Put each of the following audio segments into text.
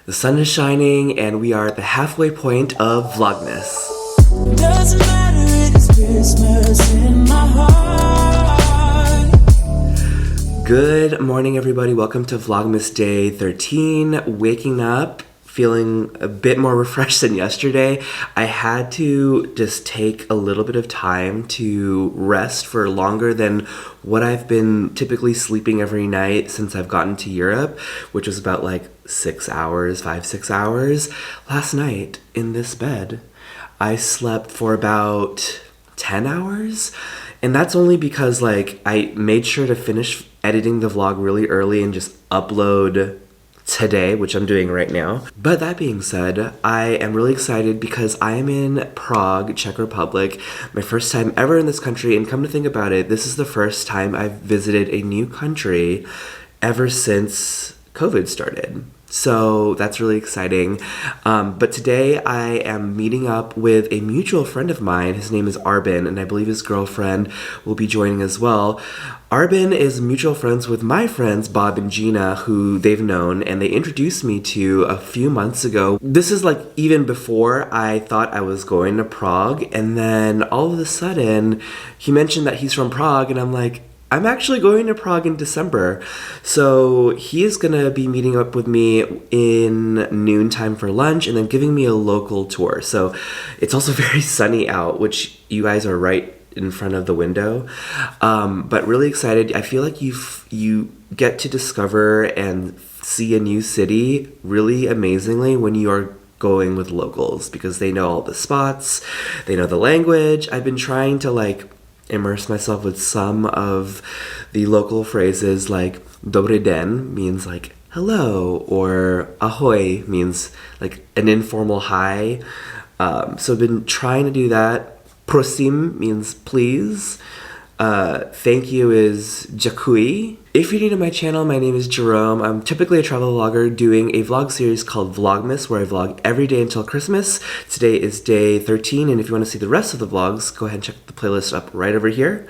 The sun is shining and we are at the halfway point of Vlogmas. Doesn't matter, it's Christmas in my heart. Good morning, everybody. Welcome to Vlogmas Day 13. Waking up, feeling a bit more refreshed than yesterday. I had to just take a little bit of time to rest for longer than what I've been typically sleeping every night since I've gotten to Europe, which was about like 6 hours, 5-6 hours. Last night in this bed, I slept for about 10 hours. And that's only because like I made sure to finish editing the vlog really early and just upload today, which I'm doing right now. But that being said, I am really excited because I am in Prague, Czech Republic, my first time ever in this country, and come to think about it, this is the first time I've visited a new country ever since COVID started. So that's really exciting. But today I am meeting up with a mutual friend of mine. His name is Arbin, and I believe his girlfriend will be joining as well. Arbin is mutual friends with my friends Bob and Gina, who they've known, and they introduced me to a few months ago. This is like even before I thought I was going to Prague, and then all of a sudden he mentioned that he's from Prague, and I'm like, I'm actually going to Prague in December. So he is going to be meeting up with me in noontime for lunch and then giving me a local tour. So it's also very sunny out, which you guys are right in front of the window. But really excited. I feel like you get to discover and see a new city really amazingly when you are going with locals because they know all the spots, they know the language. I've been trying to immerse myself with some of the local phrases like Dobrý den means like hello, or ahoy means like an informal hi. So I've been trying to do that. Prosím means please. Thank you is děkuji. If you're new to my channel, my name is Jerome. I'm typically a travel vlogger doing a vlog series called Vlogmas, where I vlog every day until Christmas. Today is day 13, and if you want to see the rest of the vlogs, go ahead and check the playlist up right over here.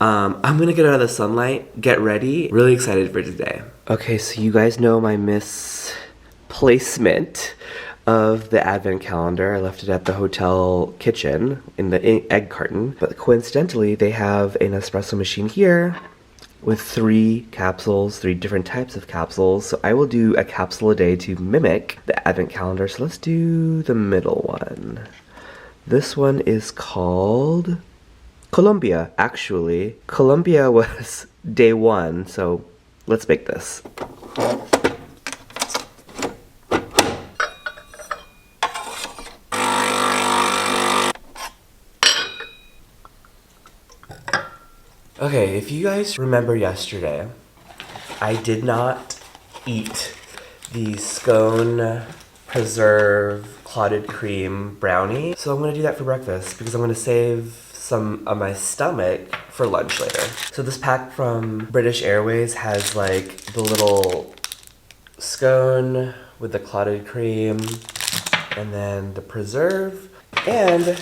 I'm gonna get out of the sunlight, get ready. Really excited for today. Okay, so you guys know my misplacement of the advent calendar. I left it at the hotel kitchen in the egg carton, but coincidentally they have an espresso machine here with 3 capsules, 3 different types of capsules. So I will do a capsule a day to mimic the advent calendar. So let's do the middle one. This one is called Colombia. Actually, Colombia was day 1, so let's make this. Okay, if you guys remember yesterday, I did not eat the scone preserve clotted cream brownie, so I'm gonna do that for breakfast because I'm gonna save some of my stomach for lunch later. So this pack from British Airways has like the little scone with the clotted cream and then the preserve, and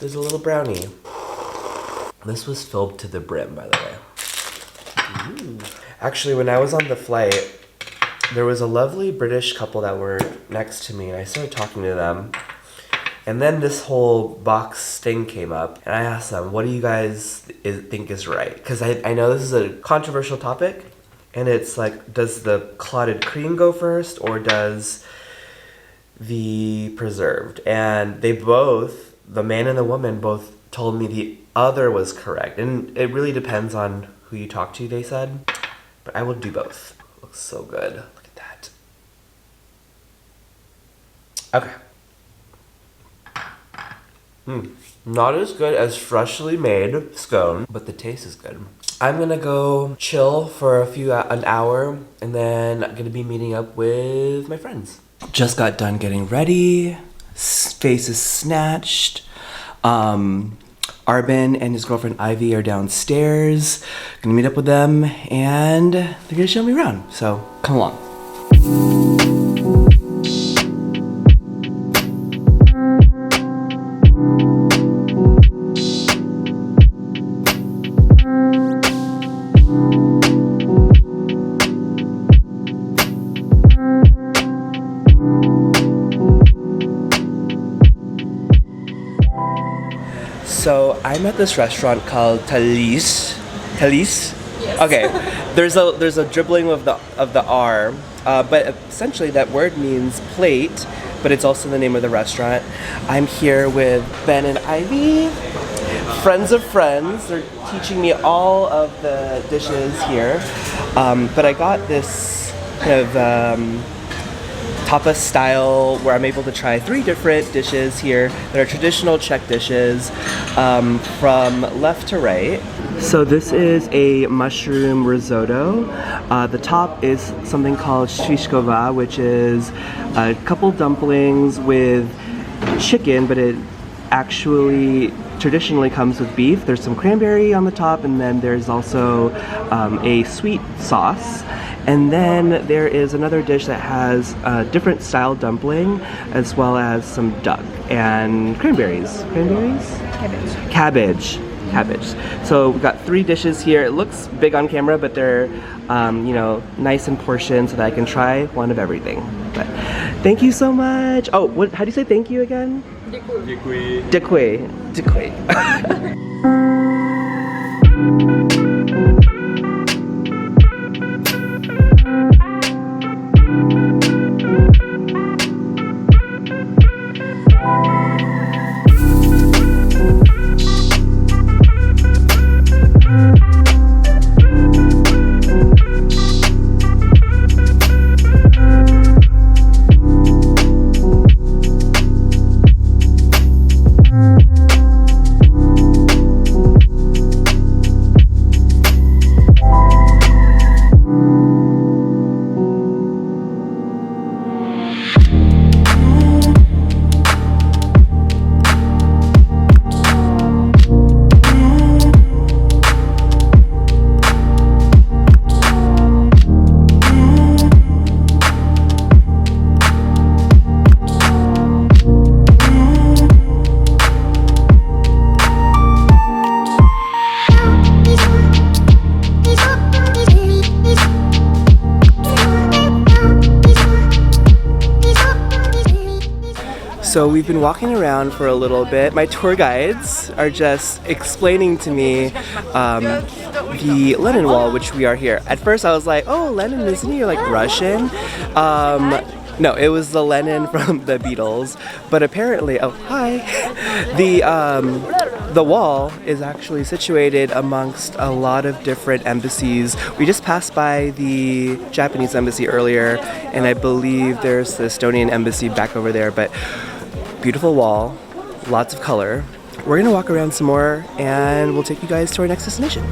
there's a little brownie. This was filled to the brim, by the way. Ooh. Actually, when I was on the flight, there was a lovely British couple that were next to me, and I started talking to them. And then this whole box thing came up, and I asked them, what do you guys think is right? Because I know this is a controversial topic, and it's like, does the clotted cream go first, or does the preserved? And they both, the man and the woman, both told me the other was correct, and it really depends on who you talk to, they said, but I will do both. Looks so good. Look at that. Okay. Not as good as freshly made scone, but the taste is good. I'm gonna go chill for an hour, and then I'm gonna be meeting up with my friends. Just got done getting ready. Face is snatched. Arbin and his girlfriend Ivy are downstairs. Gonna meet up with them, and they're gonna show me around. So come along. So I'm at this restaurant called Talir. Talis? Yes. Okay. There's a dribbling of the R, but essentially that word means plate, but it's also the name of the restaurant. I'm here with Ben and Ivy, friends of friends. They're teaching me all of the dishes here, but I got this kind of tapas style where I'm able to try 3 different dishes here that are traditional Czech dishes from left to right. So this is a mushroom risotto. The top is something called shishkova, which is a couple dumplings with chicken, but it actually traditionally comes with beef. There's some cranberry on the top, and then there's also a sweet sauce. And then there is another dish that has a different style dumpling, as well as some duck and cranberries. Cranberries? Cabbage. So we've got 3 dishes here. It looks big on camera, but they're, nice in portion so that I can try one of everything. But thank you so much. Oh, how do you say thank you again? Děkuji. Děkuji. So we've been walking around for a little bit. My tour guides are just explaining to me the Lennon Wall, which we are here. At first I was like, oh, Lennon, isn't he like Russian? No, it was the Lennon from the Beatles. But apparently, oh, hi. The wall is actually situated amongst a lot of different embassies. We just passed by the Japanese embassy earlier, and I believe there's the Estonian embassy back over there, but beautiful wall, lots of color. We're gonna walk around some more and we'll take you guys to our next destination.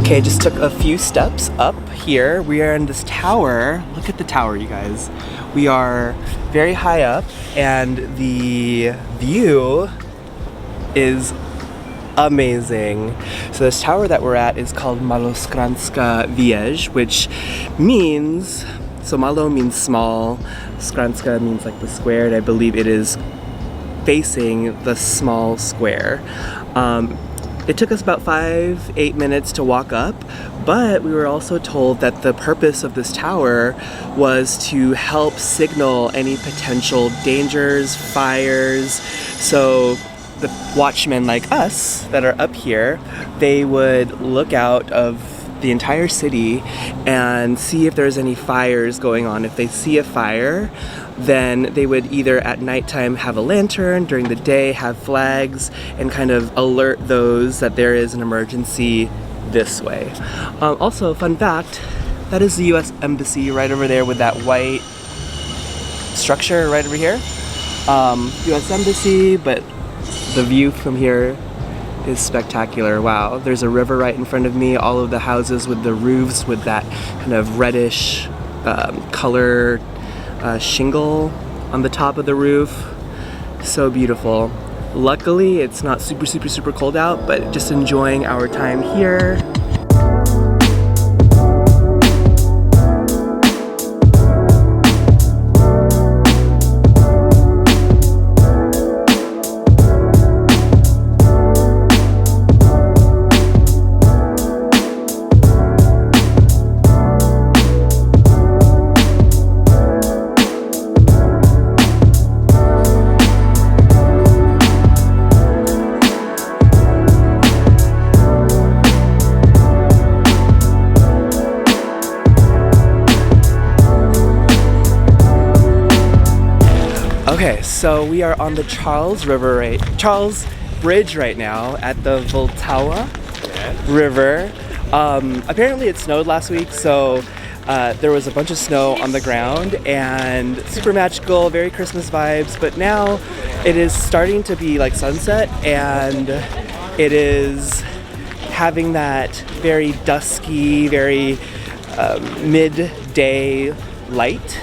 Okay, just took a few steps up here. We are in this tower. Look at the tower, you guys. We are very high up and the view is amazing. So this tower that we're at is called Malostranska Vez, which means, so Malo means small, Skranska means like the square, and I believe it is facing the small square. It took us about 5-8 minutes to walk up, but we were also told that the purpose of this tower was to help signal any potential dangers, fires. So the watchmen like us that are up here, they would look out of the entire city and see if there's any fires going on. If they see a fire, then they would either at nighttime have a lantern, during the day have flags, and kind of alert those that there is an emergency this way. Also, fun fact, that is the US Embassy right over there with that white structure right over here. US Embassy, but the view from here is spectacular. Wow, there's a river right in front of me, all of the houses with the roofs with that kind of reddish color shingle on the top of the roof. So beautiful. Luckily, it's not super cold out, but just enjoying our time here. Okay, so we are on the Charles Bridge right now at the Vltava River. Apparently it snowed last week, so there was a bunch of snow on the ground and super magical, very Christmas vibes, but now it is starting to be like sunset and it is having that very dusky, very midday light.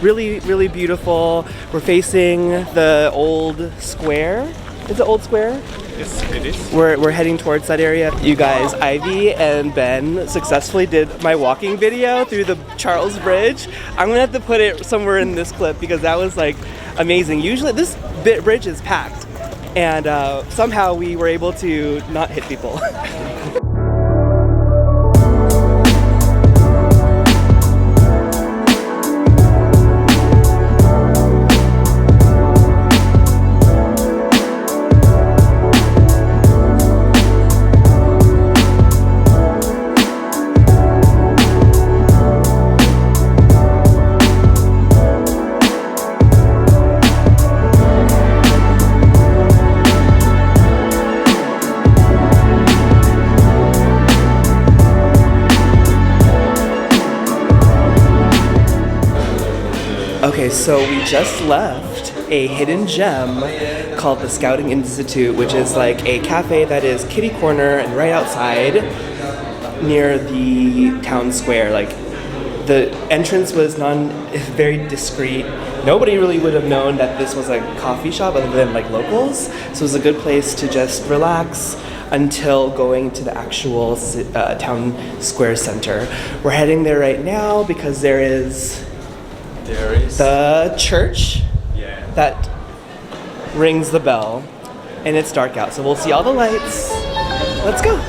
Really beautiful. We're facing the old square. Is it old square? Yes, it is. We're heading towards that area. You guys, Ivy and Ben successfully did my walking video through the Charles Bridge. I'm gonna have to put it somewhere in this clip because that was like amazing. Usually this bridge is packed and somehow we were able to not hit people. Okay, so we just left a hidden gem called the Scouting Institute, which is like a cafe that is kitty corner and right outside near the town square. Like the entrance was very discreet. Nobody really would have known that this was a coffee shop other than like locals. So it was a good place to just relax until going to the actual town square center. We're heading there right now because there is the church that rings the bell, and it's dark out, so we'll see all the lights. Let's go.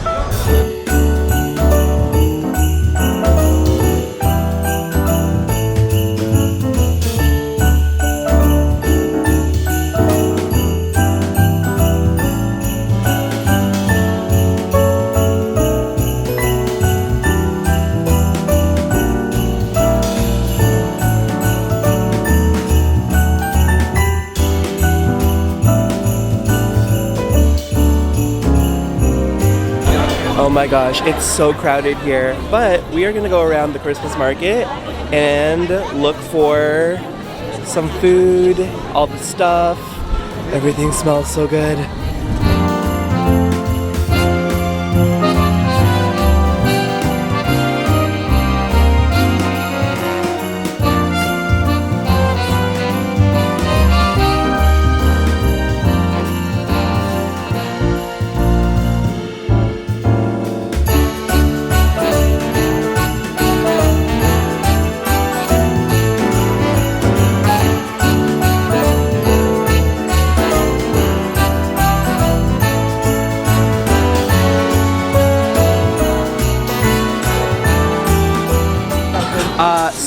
Oh my gosh, it's so crowded here, but we are gonna go around the Christmas market and look for some food, all the stuff. Everything smells so good.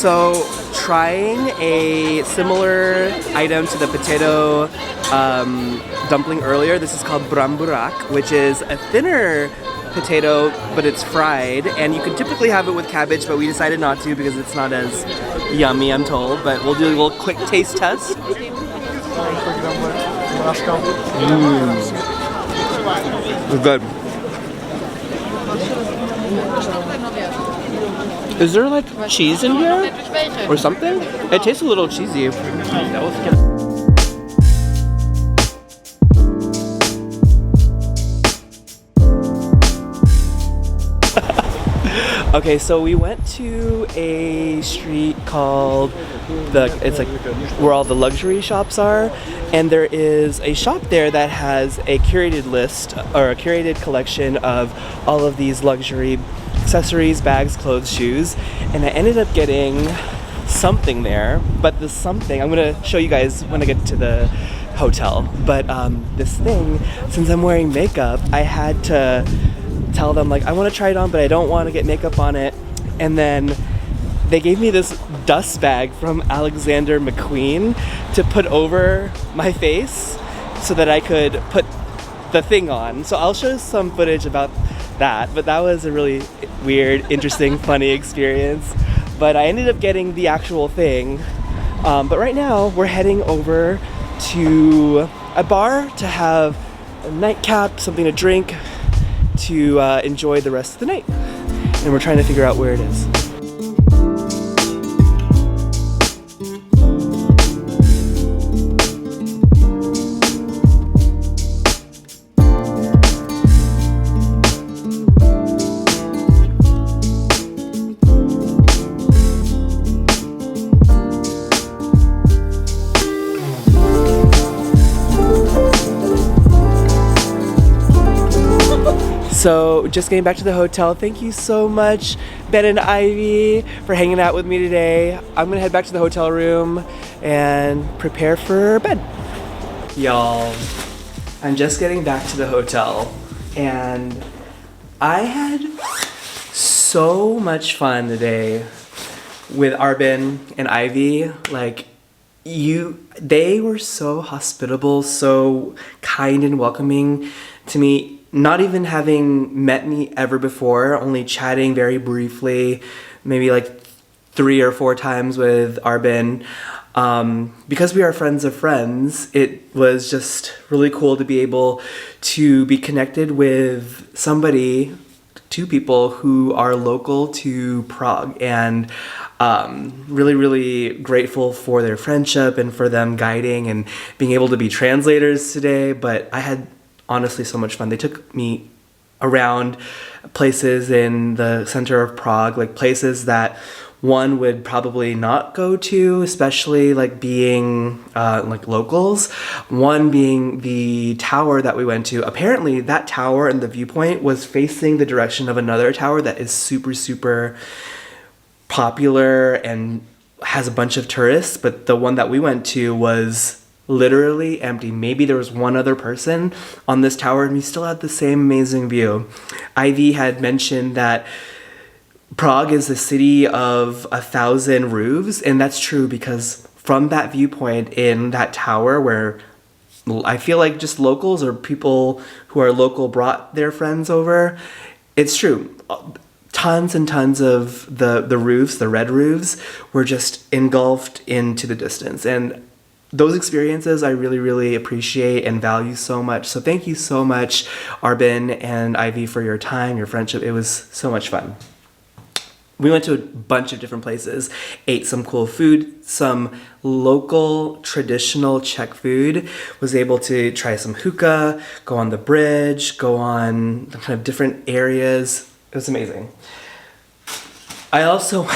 So, trying a similar item to the potato dumpling earlier. This is called bramburak, which is a thinner potato, but it's fried, and you can typically have it with cabbage, but we decided not to because it's not as yummy, I'm told. But we'll do a little quick taste test. It's good. Is there like cheese in here or something? It tastes a little cheesy. Okay, so we went to a street called it's like where all the luxury shops are, and there is a shop there that has a curated list or a curated collection of all of these luxury accessories, bags, clothes, shoes, and I ended up getting something there, but the something, I'm gonna show you guys when I get to the hotel, but this thing, since I'm wearing makeup, I had to tell them like I want to try it on, but I don't want to get makeup on it, and then they gave me this dust bag from Alexander McQueen to put over my face so that I could put the thing on. So I'll show some footage about that, but that was a really weird, interesting, funny experience. But I ended up getting the actual thing. But right now we're heading over to a bar to have a nightcap, something to drink, to enjoy the rest of the night. And we're trying to figure out where it is. So just getting back to the hotel. Thank you so much, Ben and Ivy, for hanging out with me today. I'm gonna head back to the hotel room and prepare for bed. Y'all, I'm just getting back to the hotel and I had so much fun today with Arbin and Ivy. Like, they were so hospitable, so kind and welcoming to me. Not even having met me ever before, only chatting very briefly, maybe like 3 or 4 times with Arbin. Because we are friends of friends, it was just really cool to be able to be connected with somebody, 2 people who are local to Prague, and really, really grateful for their friendship and for them guiding and being able to be translators today. But I had honestly so much fun. They took me around places in the center of Prague, like places that one would probably not go to, especially like being like locals. One being the tower that we went to. Apparently that tower and the viewpoint was facing the direction of another tower that is super, super popular and has a bunch of tourists, but the one that we went to was literally empty. Maybe there was one other person on this tower and we still had the same amazing view. Ivy had mentioned that Prague is a city of 1,000 roofs, and that's true because from that viewpoint in that tower, where I feel like just locals or people who are local brought their friends over, it's true. Tons and tons of the roofs, the red roofs, were just engulfed into the distance. And those experiences I really, really appreciate and value so much. So thank you so much, Arbin and Ivy, for your time, your friendship. It was so much fun. We went to a bunch of different places, ate some cool food, some local traditional Czech food, was able to try some hookah, go on the bridge, go on kind of different areas. It was amazing. I also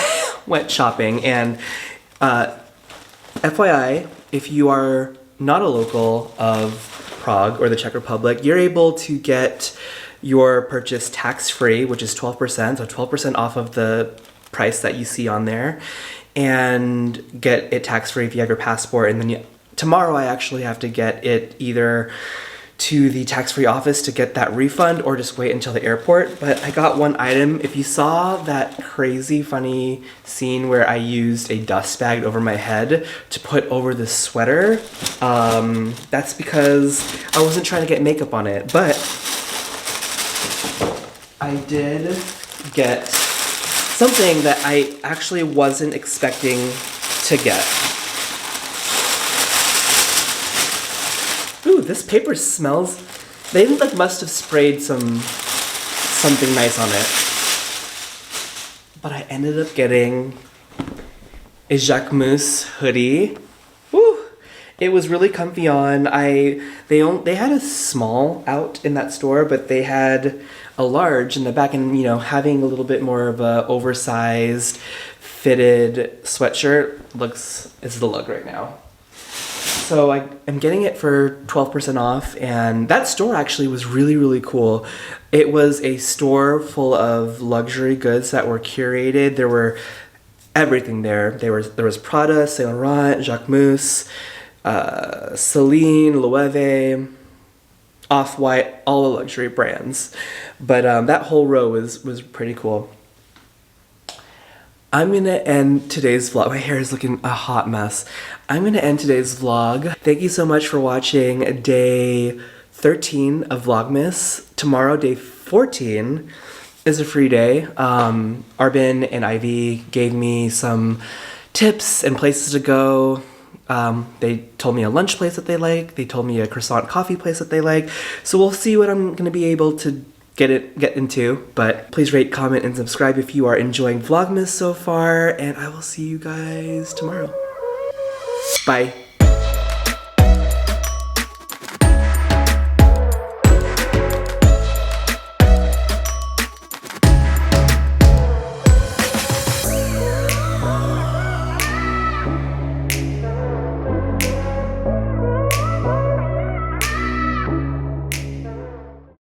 went shopping, and FYI, if you are not a local of Prague or the Czech Republic, you're able to get your purchase tax-free, which is 12%, so 12% off of the price that you see on there, and get it tax-free if you have your passport. And then tomorrow I actually have to get it either to the tax-free office to get that refund or just wait until the airport. But I got one item. If you saw that crazy funny scene where I used a dust bag over my head to put over the sweater, that's because I wasn't trying to get makeup on it. But I did get something that I actually wasn't expecting to get. Ooh, this paper smells. They must have sprayed something nice on it. But I ended up getting a Jacquemus hoodie. Woo! It was really comfy on. They had a small out in that store, but they had a large in the back, and having a little bit more of a oversized fitted sweatshirt is the look right now. So I'm getting it for 12% off, and that store actually was really, really cool. It was a store full of luxury goods that were curated. There were everything there. There was Prada, Saint Laurent, Jacquemus, Celine, Loewe, Off-White, all the luxury brands. But that whole row was pretty cool. I'm gonna end today's vlog. My hair is looking a hot mess. I'm gonna end today's vlog. Thank you so much for watching day 13 of Vlogmas. Tomorrow, day 14, is a free day. Arbin and Ivy gave me some tips and places to go. They told me a lunch place that they like. They told me a croissant coffee place that they like. So we'll see what I'm gonna be able to get into, but please rate, comment, and subscribe if you are enjoying Vlogmas so far, and I will see you guys tomorrow. Bye.